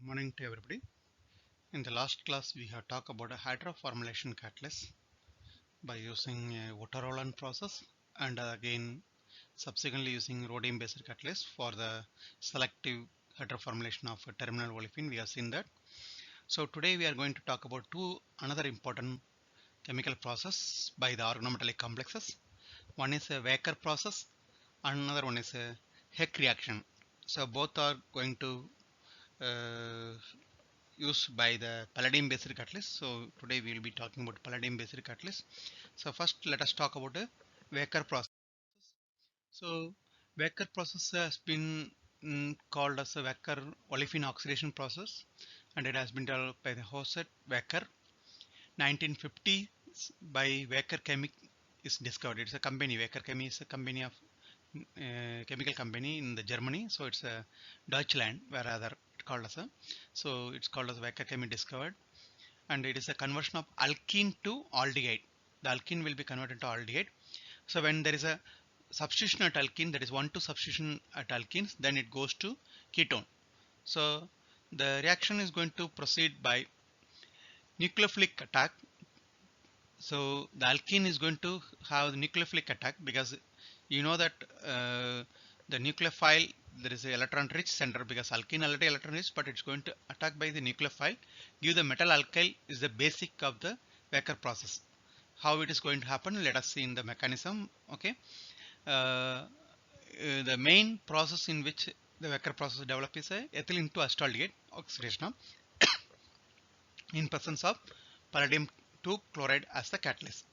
Morning to everybody. In the last class, we have talked about a hydroformylation catalyst by using a Water-Rowland process and again subsequently using rhodium-based catalyst for the selective hydroformylation of a terminal olefin. We have seen that. So today we are going to talk about another important chemical process by the organometallic complexes. One is a Wacker process, another one is a Heck reaction. So both are going to uh, used by the palladium based catalyst. So today we will be talking about palladium based catalyst. So first let us talk about the Wacker process. So Wacker process has been called as a Wacker olefin oxidation process, and it has been developed by the Joseph Wacker. 1950 by Wacker Chemic is discovered. It's a company. Wacker Chemie is a company of chemical company in the Germany. So it's a Deutschland where other it called as a. So it's called as Wacker Chemie discovered, and it is a conversion of alkene to aldehyde. The alkene will be converted to aldehyde. So when there is a substitution at alkene, that is 1,2 substitution at alkenes, then it goes to ketone. So the reaction is going to proceed by nucleophilic attack. So the alkene is going to have the nucleophilic attack because you know that the nucleophile, there is an electron rich center because alkene already electron rich, but it's going to attack by the nucleophile, give the metal alkyl is the basic of the Wacker process. How it is going to happen, let us see in the mechanism. Okay, the main process in which the Wacker process develop is a ethylene to acetaldehyde oxidation in presence of palladium 2 chloride as the catalyst.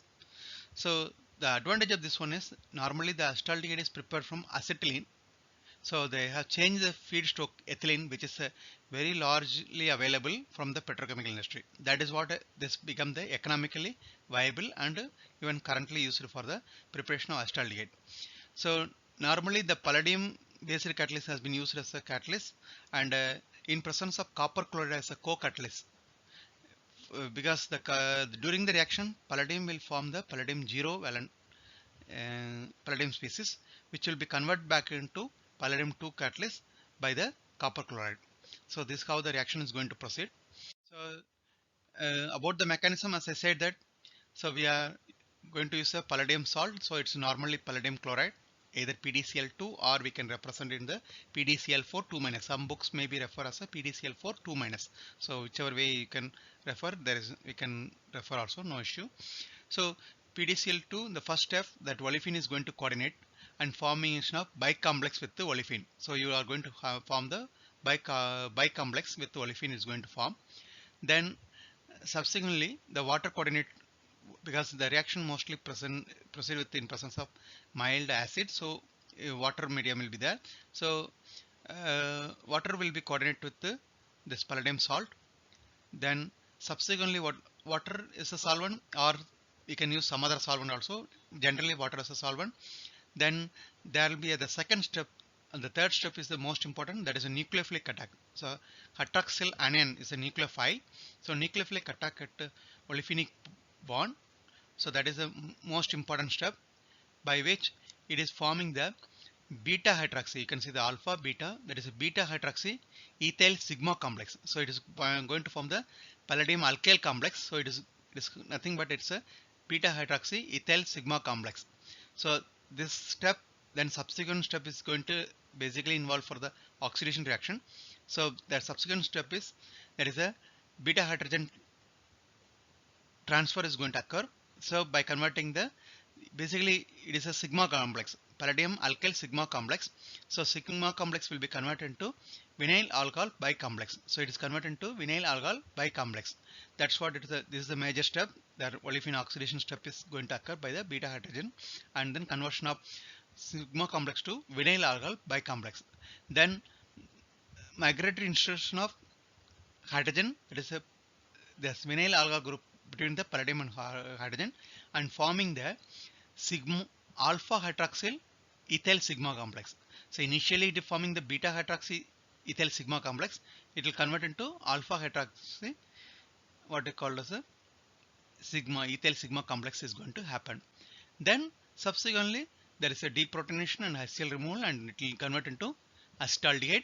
So the advantage of this one is normally the acetaldehyde is prepared from acetylene. So they have changed the feedstock ethylene, which is very largely available from the petrochemical industry. That is what this become the economically viable and even currently used for the preparation of acetaldehyde. So normally the palladium based catalyst has been used as a catalyst, and in presence of copper chloride as a co-catalyst. Because during the reaction palladium will form the palladium 0 valent palladium species, which will be converted back into palladium 2 catalyst by the copper chloride. So this is how the reaction is going to proceed. So about the mechanism, as I said that, so we are going to use a palladium salt. So it's normally palladium chloride, either PDCl2 or we can represent in the PDCl4 2 minus. Some books may be refer as a PDCl4 2 minus. So whichever way you can refer, we can refer also, no issue. So PDCl2, the first step, that olefin is going to coordinate and formation of bicomplex with the olefin. So you are going to form the bicomplex with the olefin is going to form. Then subsequently the water coordinate, because the reaction mostly proceed with in presence of mild acid, so water medium will be there. So water will be coordinated with this palladium salt. Then subsequently water is a solvent, or we can use some other solvent also. Generally water is a solvent. Then there will be the second step, and the third step is the most important, that is a nucleophilic attack. So hydroxyl anion is a nucleophile, so nucleophilic attack at olefinic bond. So that is the most important step, by which it is forming the beta hydroxy. You can see the alpha beta, that is a beta hydroxy ethyl sigma complex. So it is going to form the palladium alkyl complex. So it is nothing but it's a beta hydroxy ethyl sigma complex. So this step, then subsequent step is going to basically involve for the oxidation reaction. So the subsequent step is, there is a beta hydrogen transfer is going to occur. So by converting the, basically it is a sigma complex, palladium alkyl sigma complex. So sigma complex will be converted into vinyl alcohol bicomplex. So it is converted into vinyl alcohol bicomplex. That's what it is. This is the major step. The olefin oxidation step is going to occur by the beta hydrogen, and then conversion of sigma complex to vinyl alcohol bicomplex. Then migratory insertion of hydrogen, that is a this vinyl alcohol group between the palladium and hydrogen, and forming the sigma alpha hydroxyl ethyl sigma complex. So initially it is forming the beta hydroxy ethyl sigma complex. It will convert into alpha hydroxy, what they call as a sigma ethyl sigma complex is going to happen. Then subsequently there is a deprotonation and HCl removal, and it will convert into acetaldehyde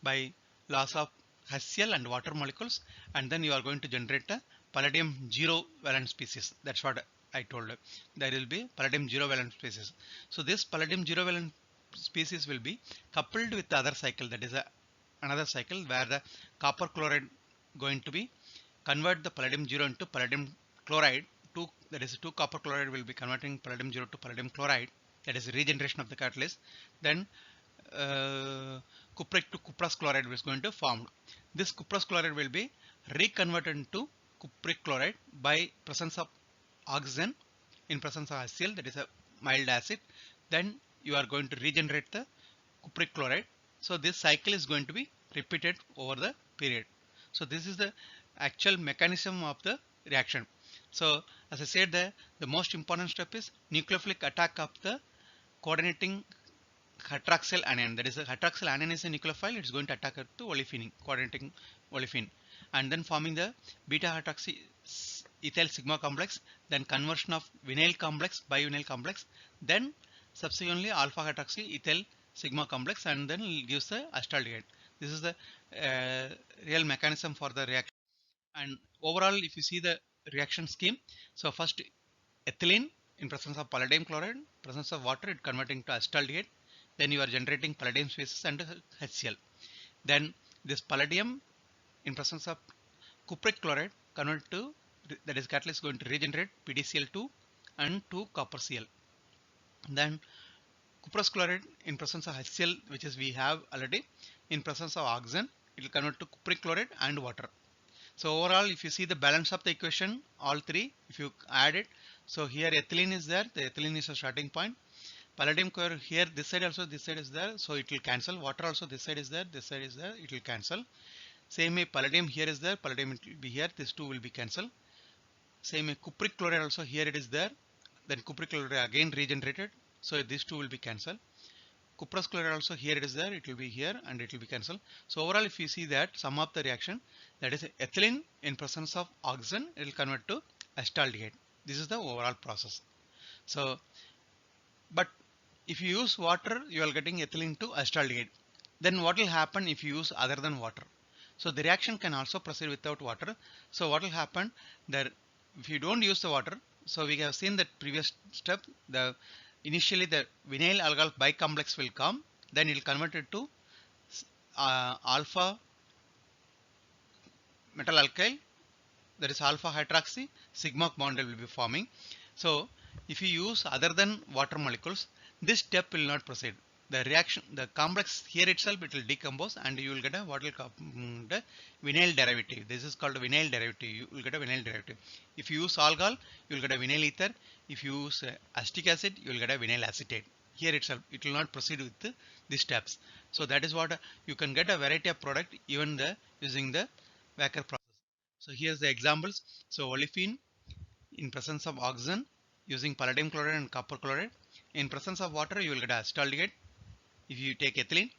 by loss of HCl and water molecules, and then you are going to generate a palladium 0 valent species. That's what I told you. There will be palladium 0 valent species. So this palladium 0 valent species will be coupled with the other cycle, that is another cycle where the copper chloride going to be convert the palladium 0 into palladium chloride. That is 2 copper chloride will be converting palladium 0 to palladium chloride. That is regeneration of the catalyst. Then cupric to cuprous chloride is going to form. This cuprous chloride will be reconverted into cupric chloride by presence of oxygen in presence of HCl, that is a mild acid. Then you are going to regenerate the cupric chloride. So this cycle is going to be repeated over the period. So this is the actual mechanism of the reaction. So as I said, the most important step is nucleophilic attack of the coordinating hydroxyl anion. That is, a hydroxyl anion is a nucleophile. It's going to attack to olefin, coordinating olefin, and then forming the beta hydroxy ethyl sigma complex. Then conversion of vinyl complex by vinyl complex. Then subsequently alpha hydroxy ethyl sigma complex, and then it gives the acetaldehyde. This is the real mechanism for the reaction. And overall, if you see the reaction scheme, so first ethylene in presence of palladium chloride, presence of water, it converting to acetaldehyde. Then you are generating palladium species and HCl. Then this palladium in presence of cupric chloride convert to, that is catalyst going to regenerate PDCl2 and 2 copper Cl. Then cuprous chloride in presence of HCl, which is we have already, in presence of oxygen, it will convert to cupric chloride and water. So overall, if you see the balance of the equation, all three, if you add it, so here ethylene is there, the ethylene is a starting point. Palladium chloride here, this side also, this side is there, so it will cancel. Water also, this side is there, this side is there, it will cancel. Same way, palladium here is there, palladium it will be here, this two will be cancelled. Same way, cupric chloride also here it is there, then cupric chloride again regenerated, so these two will be cancelled. Cuprous chloride also here it is there, it will be here and it will be cancelled. So overall, if you see that sum of the reaction, that is ethylene in presence of oxygen, it will convert to acetaldehyde. This is the overall process. So, but if you use water, you are getting ethylene to acetaldehyde. Then what will happen if you use other than water? So the reaction can also proceed without water. So what will happen that if you don't use the water, so we have seen that previous step, initially the vinyl alkyl bicomplex will come, then it will convert it to alpha metal alkyl, that is alpha hydroxy sigma bond will be forming. So if you use other than water molecules, this step will not proceed. The reaction, the complex here itself, it will decompose and you will get a what will call the vinyl derivative. This is called a vinyl derivative. You will get a vinyl derivative. If you use alcohol, you will get a vinyl ether. If you use acetic acid, you will get a vinyl acetate. Here itself, it will not proceed with these steps. So that is what you can get a variety of product even using the Wacker process. So here's the examples. So olefin in presence of oxygen using palladium chloride and copper chloride. In presence of water, you will get acetaldehyde. If you take ethylene,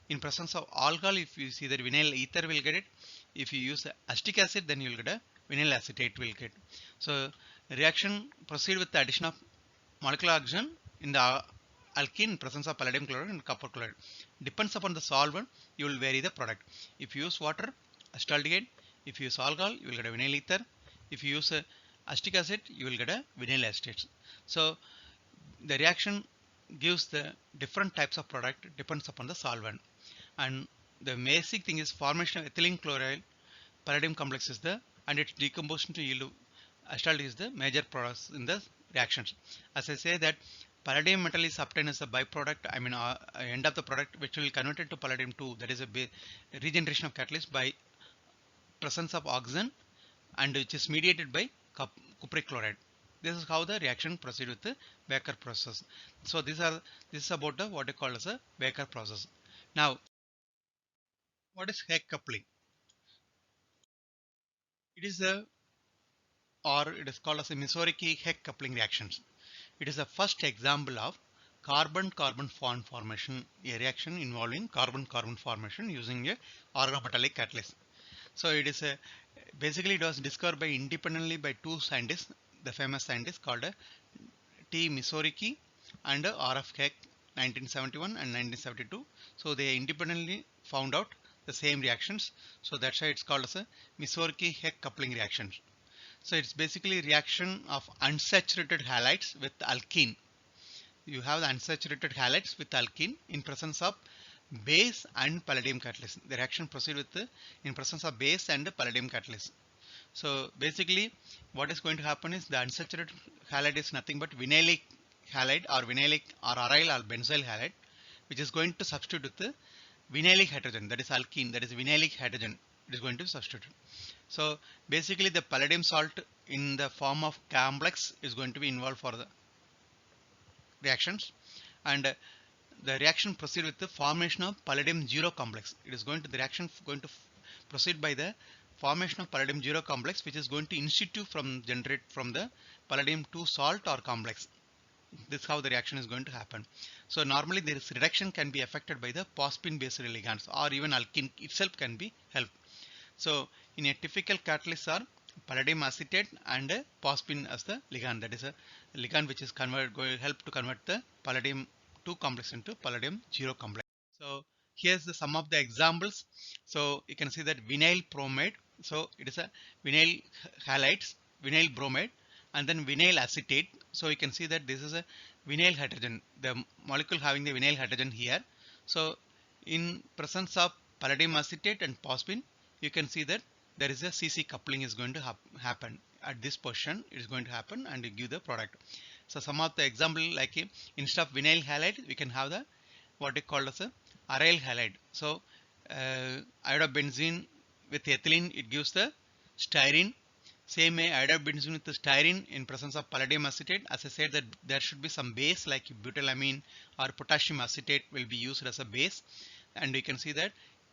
in presence of alcohol, if you see that vinyl ether will get it. If you use acetic acid, then you will get a vinyl acetate will get. So reaction proceed with the addition of molecular oxygen in the alkene in presence of palladium chloride and copper chloride. Depends upon the solvent, you will vary the product. If you use water, acetaldehyde. If you use alcohol, you will get a vinyl ether. If you use acetic acid, you will get a vinyl acetate. So the reaction gives the different types of product depends upon the solvent. And the basic thing is formation of ethylene chloride palladium complex is the, and its decomposition to yield acetaldehyde is the major process in the reactions. As I say that palladium metal is obtained as a byproduct, I mean end of the product, which will convert it to palladium 2, that is a regeneration of catalyst by presence of oxygen and which is mediated by cupric chloride. This is how the reaction proceed with the Wacker process. So this is about what you call as a Wacker process. Now, what is Heck coupling? It is it is called as a Misuriki-Heck coupling reactions. It is the first example of carbon-carbon bond formation, a reaction involving carbon-carbon formation using a organometallic catalyst. So it is basically it was discovered independently by two scientists, the famous scientists called T. Misuriki and R. F. Heck, 1971 and 1972. So they independently found out the same reactions. So that's why it's called as a Misorki-Heck coupling reaction. So it's basically reaction of unsaturated halides with alkene. You have the unsaturated halides with alkene in presence of base and palladium catalyst. The reaction proceed with in presence of base and palladium catalyst. So basically what is going to happen is the unsaturated halide is nothing but vinylic halide or vinylic or aryl or benzyl halide, which is going to substitute with the vinylic hydrogen, that is alkene, that is vinylic hydrogen. It is going to substitute. So basically the palladium salt in the form of complex is going to be involved for the reactions, and the reaction proceed with the formation of palladium zero complex. It is going to, the reaction going to proceed by the formation of palladium zero complex, which is going to institute from generate from the palladium 2 salt or complex. This is how the reaction is going to happen. So normally this reduction can be affected by the phosphine based ligands, or even alkene itself can be helped. So in a typical catalyst are palladium acetate and phosphine as the ligand, that is a ligand which is going to help to convert the palladium 2 complex into palladium 0 complex. So here's the some of the examples. So you can see that vinyl bromide, so it is a vinyl halides, vinyl bromide, and then vinyl acetate. So you can see that this is a vinyl hydrogen, the molecule having the vinyl hydrogen here. So in presence of palladium acetate and phosphine, you can see that there is a CC coupling is going to happen at this position. It is going to happen and give the product. So some of the example, like instead of vinyl halide, we can have the what is called as a aryl halide. So iodobenzene with ethylene, it gives the styrene. Same way iodobenzene with the styrene in presence of palladium acetate. As I said that there should be some base like butylamine or potassium acetate will be used as a base, and you can see that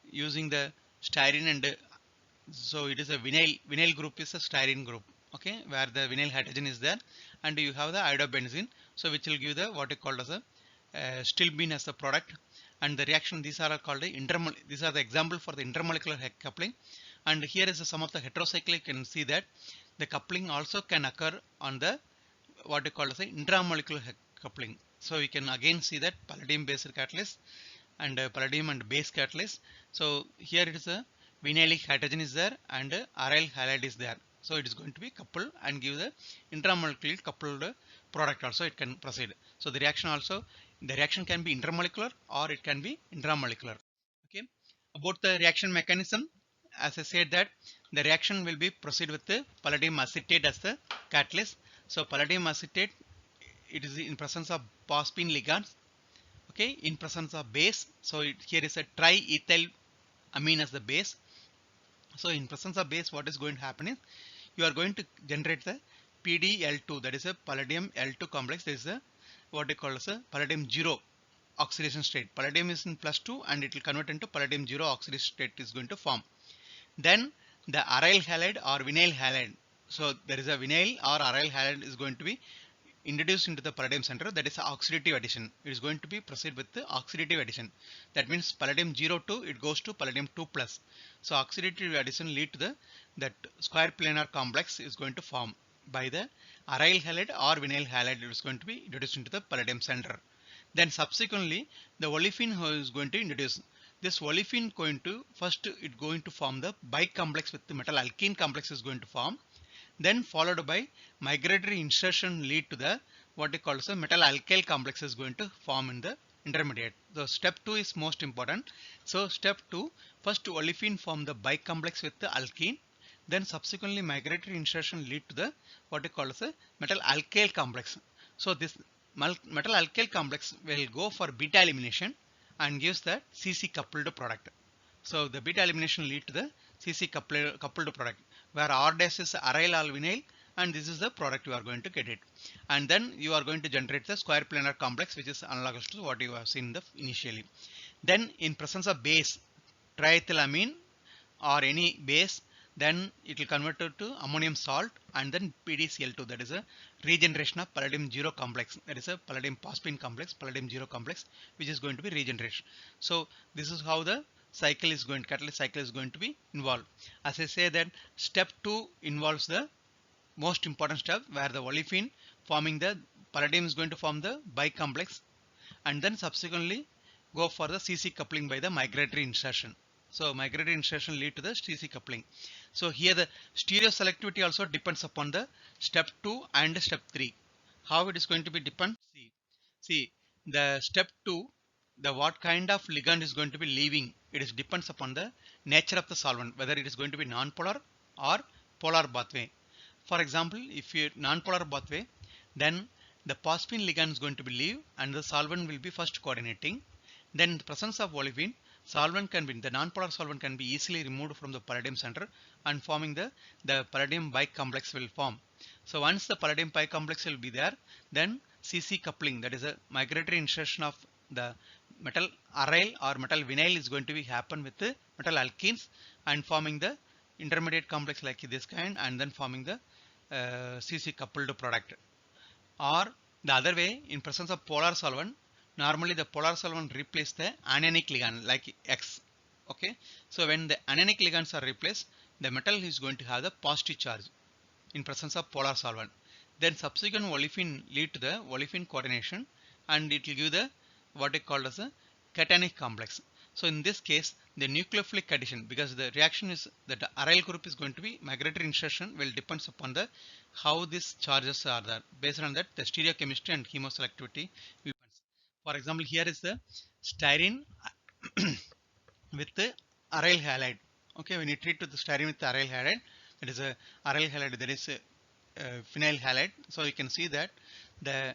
using the styrene, and so it is a vinyl group is a styrene group, okay, where the vinyl hydrogen is there, and you have the iodobenzene, so which will give the what is called as a stilbene as a product. And the reaction, these are called the these are the example for the intermolecular coupling. And here is some of the heterocyclic. You can see that the coupling also can occur on the what is called as a intramolecular coupling. So you can again see that palladium based catalyst and palladium and base catalyst. So here it is a vinylic hydrogen is there and aryl halide is there. So it is going to be coupled and give the intramolecular coupled product also it can proceed. So the reaction also, the reaction can be intermolecular or it can be intramolecular. Okay. About the reaction mechanism, as I said that the reaction will be proceed with the palladium acetate as the catalyst. So palladium acetate, it is in presence of phosphine ligands, okay, in presence of base. So here is a triethyl amine as the base. So in presence of base, what is going to happen is you are going to generate the PDL2, that is a palladium L2 complex. There is a what they call as a palladium 0 oxidation state. Palladium is in +2 and it will convert into palladium 0 oxidation state is going to form. Then the aryl halide or vinyl halide. So there is a vinyl or aryl halide is going to be introduced into the palladium center, that is oxidative addition. It is going to be proceed with the oxidative addition. That means palladium 02, it goes to palladium 2 plus. So oxidative addition lead to the that square planar complex is going to form by the aryl halide or vinyl halide. It is going to be introduced into the palladium center. Then subsequently the olefin is going to introduce. This olefin going to first it going to form the bicomplex with the metal alkene complex is going to form. Then followed by migratory insertion lead to the what they call as a metal alkyl complex is going to form in the intermediate. So step 2 is most important. So step 2, first olefin form the bicomplex with the alkene, then subsequently migratory insertion lead to the what they call as a metal alkyl complex. So this metal alkyl complex will go for beta elimination and gives the CC coupled product. So the beta elimination lead to the CC coupled product, where R dash is aryl or vinyl, and this is the product you are going to get it. And then you are going to generate the square planar complex, which is analogous to what you have seen initially. Then in presence of base, triethylamine or any base, then it will convert to ammonium salt and then PDCl2, that is a regeneration of palladium 0 complex, that is a palladium phosphine complex, palladium 0 complex, which is going to be regeneration. So this is how the cycle is going, catalyst cycle is going to be involved. As I say that step 2 involves the most important step, where the olefin forming the palladium is going to form the bicomplex and then subsequently go for the CC coupling by the migratory insertion. So migratory insertion lead to the CC coupling. So here the stereo selectivity also depends upon the step 2 and step 3. How it is going to be depend? See the step 2, the what kind of ligand is going to be leaving, it is depends upon the nature of the solvent, whether it is going to be non-polar or polar pathway. For example, if you non-polar pathway, then the phosphine ligand is going to be leave and the solvent will be first coordinating. Then in the presence of olefin, the non-polar solvent can be easily removed from the palladium center and forming the palladium bicomplex will form. So once the palladium bicomplex will be there, then CC coupling, that is a migratory insertion of the metal aryl or metal vinyl is going to be happen with the metal alkenes and forming the intermediate complex like this kind and then forming the CC coupled product. Or the other way, in presence of polar solvent, normally the polar solvent replace the anionic ligand like X. Okay, so when the anionic ligands are replaced, the metal is going to have the positive charge in presence of polar solvent. Then subsequent olefin lead to the olefin coordination and it will give the what is called as a cationic complex. So in this case, the nucleophilic addition, because the reaction is that the aryl group is going to be migratory insertion will depends upon the how these charges are there. Based on that, the stereochemistry and chemoselectivity depends. For example, here is the styrene with the aryl halide. Okay, when you treat with the styrene with the aryl halide, that is a aryl halide, that is a phenyl halide. So you can see that the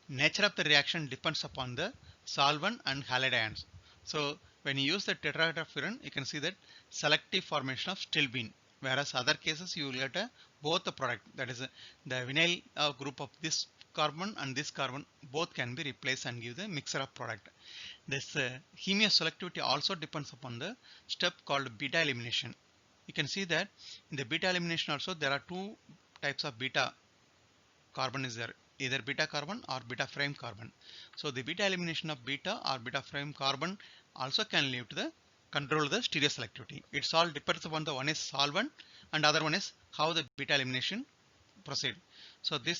nature of the reaction depends upon the solvent and halide ions. So when you use the tetrahydrofuran, you can see that selective formation of stilbene. Whereas other cases you will get both the product, that is the vinyl group of this carbon and this carbon both can be replaced and give the mixture of product. This selectivity also depends upon the step called beta elimination. You can see that in the beta elimination also there are two types of beta carbon is there, either beta carbon or beta frame carbon. So the beta elimination of beta or beta frame carbon also can lead to the control the stereoselectivity. It's all depends upon the one is solvent and other one is how the beta elimination proceed. So this